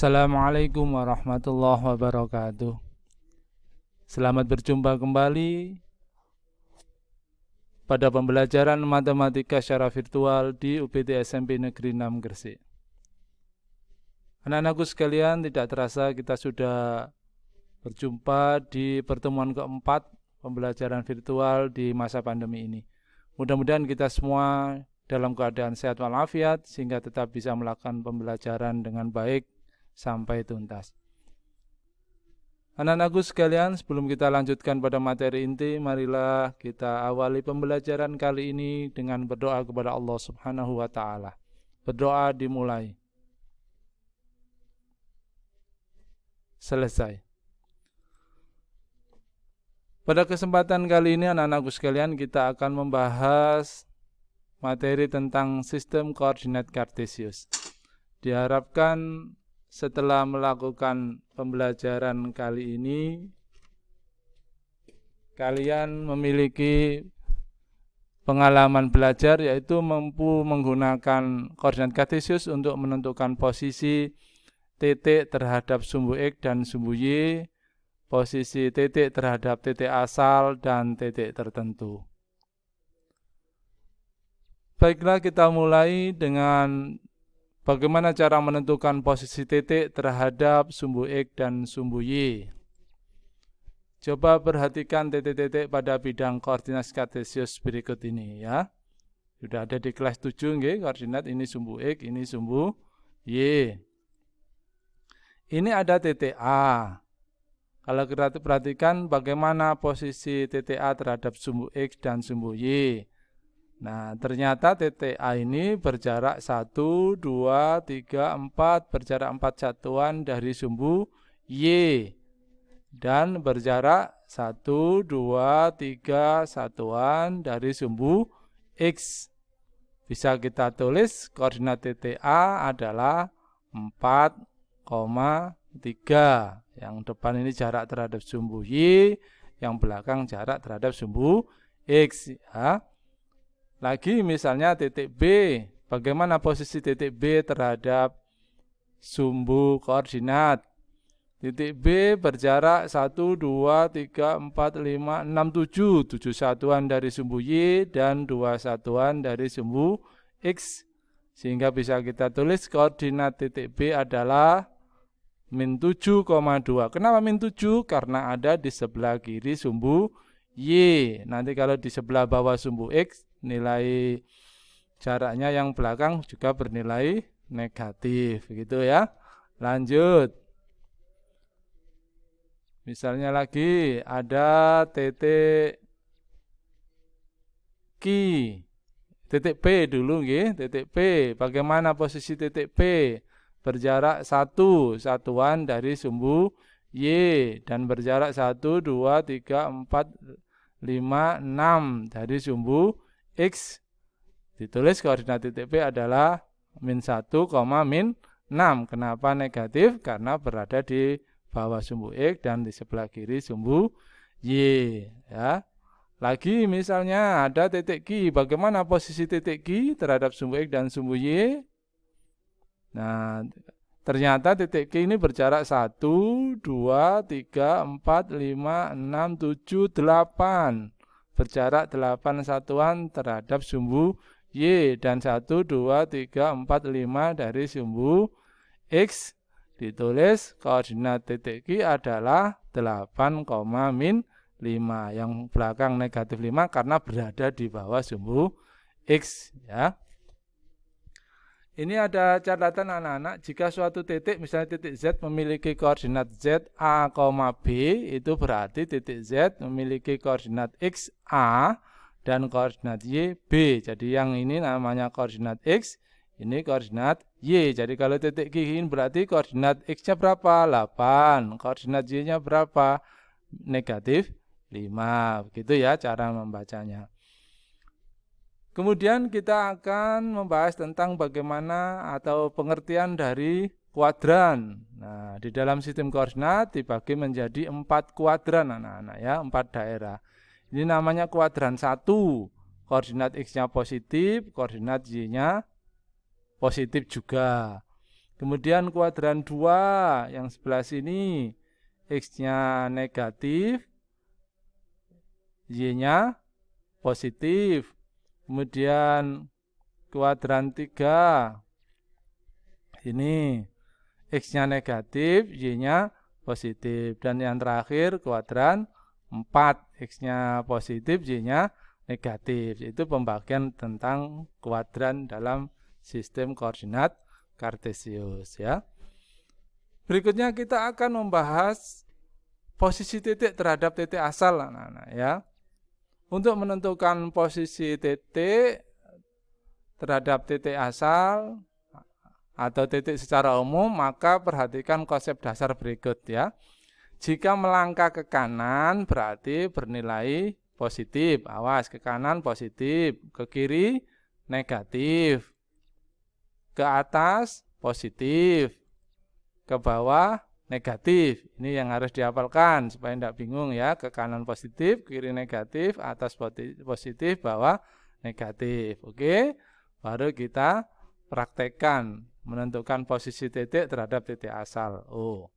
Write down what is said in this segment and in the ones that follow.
Assalamualaikum warahmatullahi wabarakatuh. Selamat berjumpa kembali pada pembelajaran matematika secara virtual di UPT SMP Negeri 6 Gresik. Anak-anakku sekalian, tidak terasa kita sudah berjumpa di pertemuan keempat pembelajaran virtual di masa pandemi ini. Mudah-mudahan kita semua dalam keadaan sehat walafiat sehingga tetap bisa melakukan pembelajaran dengan baik sampai tuntas. Anak-anakku sekalian, sebelum kita lanjutkan pada materi inti, marilah kita awali pembelajaran kali ini dengan berdoa kepada Allah Subhanahu wa taala. Berdoa dimulai. Selesai. Pada kesempatan kali ini anak-anakku sekalian, kita akan membahas materi tentang sistem koordinat kartesius. Diharapkan setelah melakukan pembelajaran kali ini, kalian memiliki pengalaman belajar yaitu mampu menggunakan koordinat kartesius untuk menentukan posisi titik terhadap sumbu X dan sumbu Y, posisi titik terhadap titik asal dan titik tertentu. Baiklah, kita mulai dengan bagaimana cara menentukan posisi titik terhadap sumbu X dan sumbu Y. Coba perhatikan titik-titik pada bidang koordinat kartesius berikut ini ya. Sudah ada di kelas 7 nggih, koordinat ini sumbu X, ini sumbu Y. Ini ada titik A. Kalau kita perhatikan bagaimana posisi titik A terhadap sumbu X dan sumbu Y. Nah, ternyata titik A ini berjarak 1, 2, 3, 4, berjarak 4 satuan dari sumbu Y. Dan berjarak 1, 2, 3 satuan dari sumbu X. Bisa kita tulis koordinat titik A adalah 4,3. Yang depan ini jarak terhadap sumbu Y, yang belakang jarak terhadap sumbu X ya. Lagi misalnya titik B, bagaimana posisi titik B terhadap sumbu koordinat? Titik B berjarak 1, 2, 3, 4, 5, 6, 7. 7 satuan dari sumbu Y dan 2 satuan dari sumbu X. Sehingga bisa kita tulis koordinat titik B adalah min 7,2. Kenapa min 7? Karena ada di sebelah kiri sumbu Y. Nanti kalau di sebelah bawah sumbu X, nilai jaraknya yang belakang juga bernilai negatif, gitu ya. Lanjut. Misalnya lagi ada titik Q, titik P dulu nggih, titik P. Bagaimana posisi titik P? Berjarak 1 satuan dari sumbu Y dan berjarak 1, 2, 3, 4, 5, 6 dari sumbu X. Ditulis koordinat titik P adalah min 1, min 6. Kenapa negatif? Karena berada di bawah sumbu X dan di sebelah kiri sumbu Y ya. Lagi misalnya ada titik Q. Bagaimana posisi titik Q terhadap sumbu X dan sumbu Y? Nah, ternyata titik Q ini berjarak 1, 2, 3, 4, 5, 6, 7, 8. Berjarak 8 satuan terhadap sumbu Y dan 1, 2, 3, 4, 5 dari sumbu X. Ditulis koordinat titik Q adalah 8, min 5. Yang belakang negatif 5 karena berada di bawah sumbu X ya. Ini ada catatan anak-anak, jika suatu titik misalnya titik Z memiliki koordinat Z A, B, itu berarti titik Z memiliki koordinat X A dan koordinat Y B. Jadi yang ini namanya koordinat X, ini koordinat Y. Jadi kalau titik Q ini berarti koordinat X-nya berapa? 8. Koordinat Y-nya berapa? Negatif 5. Begitu ya cara membacanya. Kemudian kita akan membahas tentang bagaimana atau pengertian dari kuadran. Nah, di dalam sistem koordinat dibagi menjadi 4 kuadran anak-anak ya, 4 daerah. Ini namanya kuadran 1. Koordinat X-nya positif, koordinat Y-nya positif juga. Kemudian kuadran 2 yang sebelah sini X-nya negatif, Y-nya positif. Kemudian kuadran 3 ini X-nya negatif, Y-nya positif. Dan yang terakhir kuadran 4 X-nya positif, Y-nya negatif. Itu pembagian tentang kuadran dalam sistem koordinat kartesius ya. Berikutnya kita akan membahas posisi titik terhadap titik asal anak-anak ya. Untuk menentukan posisi titik terhadap titik asal atau titik secara umum, maka perhatikan konsep dasar berikut ya. Jika melangkah ke kanan berarti bernilai positif. Awas, ke kanan positif, ke kiri negatif. Ke atas positif, ke bawah negatif. Ini yang harus dihafalkan supaya tidak bingung ya. Ke kanan positif, kiri negatif, atas positif, bawah negatif. Oke, baru kita praktekkan menentukan posisi titik terhadap titik asal O.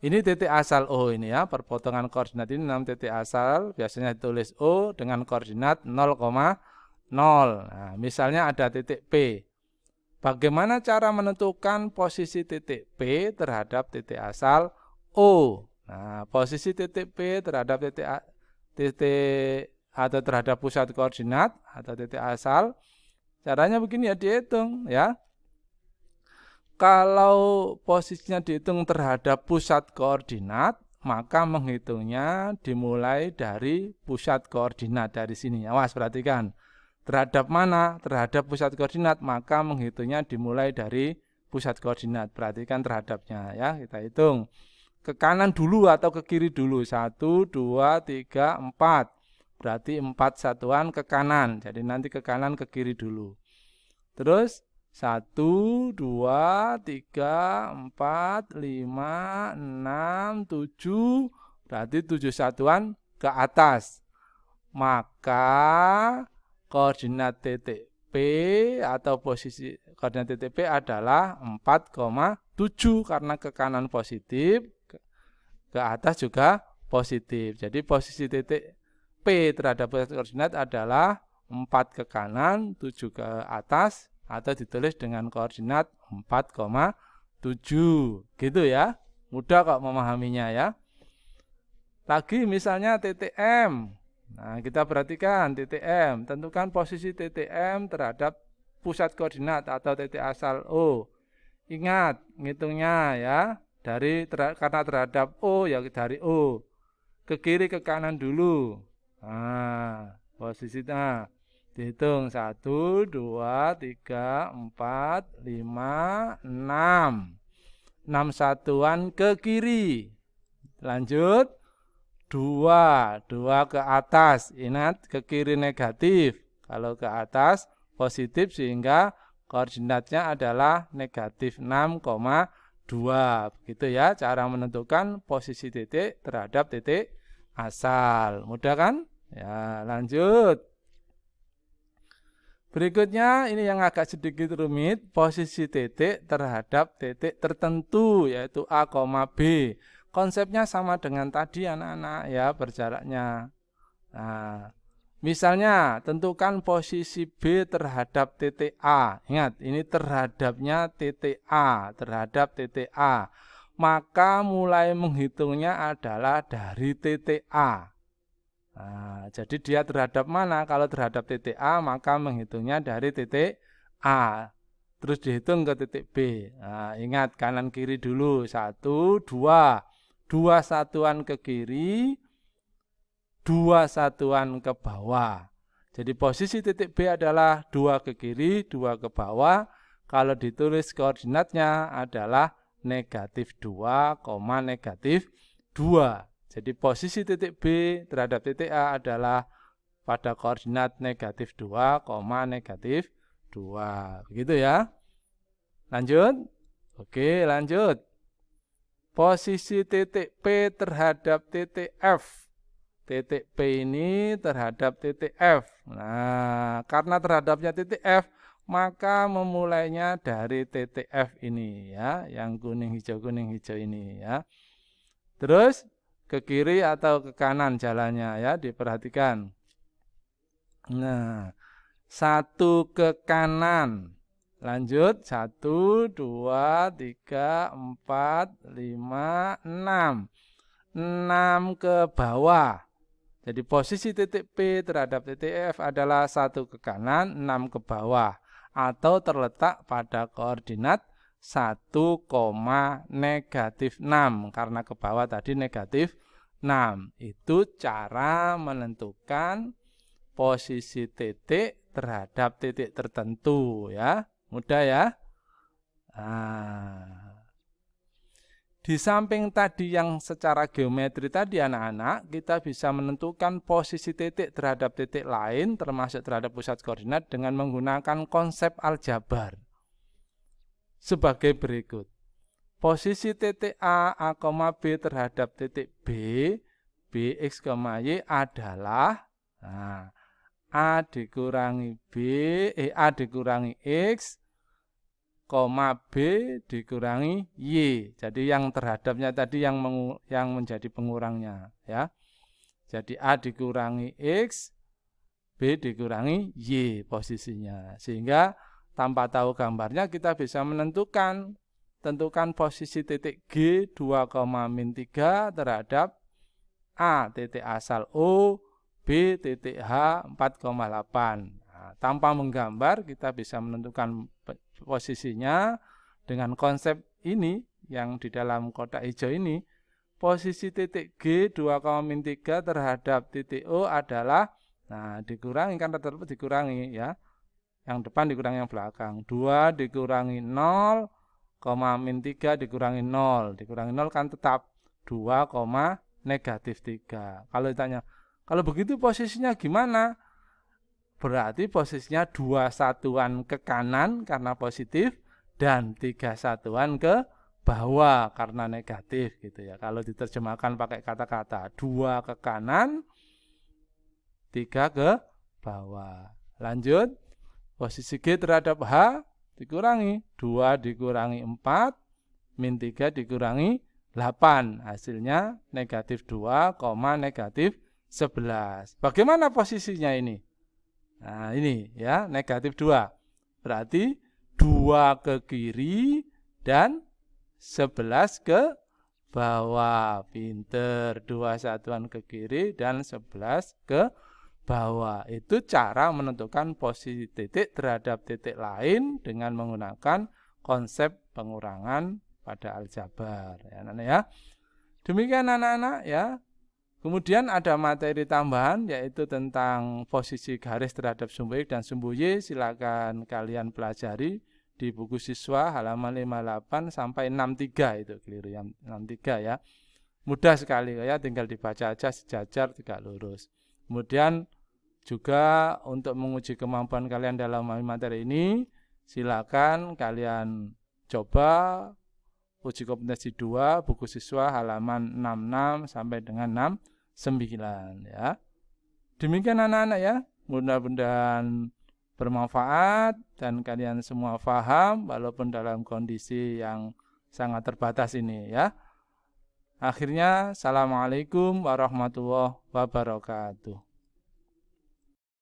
Ini titik asal O ini ya, perpotongan koordinat ini 6 titik asal, biasanya ditulis O dengan koordinat 0,0. Nah, misalnya ada titik P. Bagaimana cara menentukan posisi titik P terhadap titik asal O? Nah, posisi titik P terhadap titik atau terhadap pusat koordinat atau titik asal, caranya begini ya, dihitung ya. Kalau posisinya dihitung terhadap pusat koordinat, maka menghitungnya dimulai dari pusat koordinat dari sini. Awas, perhatikan. Terhadap mana? Terhadap pusat koordinat, maka menghitungnya dimulai dari pusat koordinat. Perhatikan terhadapnya ya, kita hitung. Ke kanan dulu atau ke kiri dulu? 1, 2, 3, 4. Berarti 4 satuan ke kanan. Jadi nanti ke kanan ke kiri dulu. Terus 1, 2, 3, 4, 5, 6, 7. Berarti 7 satuan ke atas. Maka koordinat titik P atau posisi koordinat titik P adalah 4,7 karena ke kanan positif, ke atas juga positif. Jadi posisi titik P terhadap pusat koordinat adalah 4 ke kanan, 7 ke atas, atau ditulis dengan koordinat 4,7. Gitu ya. Mudah kok memahaminya ya. Lagi misalnya titik M. Nah, kita perhatikan titik M. Tentukan posisi titik M terhadap pusat koordinat atau titik asal O. Ingat, ngitungnya ya. Karena terhadap O ya dari O. Ke kiri ke kanan dulu. Nah, posisinya dihitung 1, 2, 3, 4, 5, 6. 6 satuan ke kiri. Lanjut. 2 ke atas, ingat ke kiri negatif, kalau ke atas positif sehingga koordinatnya adalah negatif 6,2. Begitu ya cara menentukan posisi titik terhadap titik asal. Mudah kan? Ya, lanjut. Berikutnya ini yang agak sedikit rumit, posisi titik terhadap titik tertentu yaitu A, B. Konsepnya sama dengan tadi anak-anak ya, berjaraknya. Nah, misalnya tentukan posisi B terhadap titik A. Ingat, ini terhadapnya titik A, terhadap titik A. Maka mulai menghitungnya adalah dari titik A. Nah, jadi dia terhadap mana? Kalau terhadap titik A, maka menghitungnya dari titik A. Terus dihitung ke titik B. Nah, ingat kanan kiri dulu. 1, 2. 2 satuan ke kiri, 2 satuan ke bawah. Jadi posisi titik B adalah 2 ke kiri, 2 ke bawah. Kalau ditulis koordinatnya adalah negatif 2, negatif 2. Jadi posisi titik B terhadap titik A adalah pada koordinat negatif 2, negatif 2. Begitu ya. Lanjut. Oke, lanjut. Posisi titik P terhadap titik F. Titik P ini terhadap titik F. Nah, karena terhadapnya titik F, maka memulainya dari titik F ini ya, yang kuning hijau ini ya. Terus ke kiri atau ke kanan jalannya ya, diperhatikan. Nah, 1 ke kanan. Lanjut 1, 2, 3, 4, 5, 6. 6 ke bawah. Jadi posisi titik P terhadap titik F adalah 1 ke kanan, 6 ke bawah. Atau terletak pada koordinat 1, negatif 6. Karena ke bawah tadi negatif 6. Itu cara menentukan posisi titik terhadap titik tertentu ya. Mudah ya. Nah, di samping tadi yang secara geometri tadi anak-anak, kita bisa menentukan posisi titik terhadap titik lain termasuk terhadap pusat koordinat dengan menggunakan konsep aljabar. Sebagai berikut. Posisi titik A, B terhadap titik B, X, Y adalah A dikurangi B, A dikurangi X, B dikurangi Y. Jadi yang terhadapnya tadi yang menjadi pengurangnya ya. Jadi A dikurangi X, B dikurangi Y posisinya. Sehingga tanpa tahu gambarnya kita bisa tentukan posisi titik G 2,-3 terhadap A titik asal O, B titik H 4,8. Nah, tanpa menggambar kita bisa menentukan posisinya dengan konsep ini yang di dalam kotak hijau ini. Posisi titik G 2,-3 terhadap titik O adalah dikurangi kan rata-rata dikurangi ya. Yang depan dikurangi yang belakang. 2 dikurangi 0, -3 dikurangi 0. Dikurangi 0 kan tetap 2, negatif 3. Kalau ditanya, kalau begitu posisinya gimana? Berarti posisinya 2 satuan ke kanan karena positif dan 3 satuan ke bawah karena negatif gitu ya. Kalau diterjemahkan pakai kata-kata 2 ke kanan, 3 ke bawah. Lanjut, posisi G terhadap H dikurangi 2 dikurangi 4 -3 dikurangi 8. Hasilnya negatif 2, negatif 11. Bagaimana posisinya ini? Nah ini ya, negatif 2. Berarti 2 ke kiri dan 11 ke bawah. Pinter, 2 satuan ke kiri dan 11 ke bawah. Itu cara menentukan posisi titik terhadap titik lain dengan menggunakan konsep pengurangan pada aljabar ya anak-anak ya. Demikian anak-anak ya. Kemudian ada materi tambahan yaitu tentang posisi garis terhadap sumbu X dan sumbu Y. Silakan kalian pelajari di buku siswa halaman 58 sampai 63 itu keliru yang 63 ya. Mudah sekali ya, tinggal dibaca aja sejajar tegak lurus. Kemudian juga untuk menguji kemampuan kalian dalam materi ini, silakan kalian coba uji kompetensi 2 buku siswa halaman 66 sampai dengan 69 ya. Demikian anak-anak ya. Mudah-mudahan bermanfaat dan kalian semua paham walaupun dalam kondisi yang sangat terbatas ini ya. Akhirnya, assalamualaikum warahmatullahi wabarakatuh.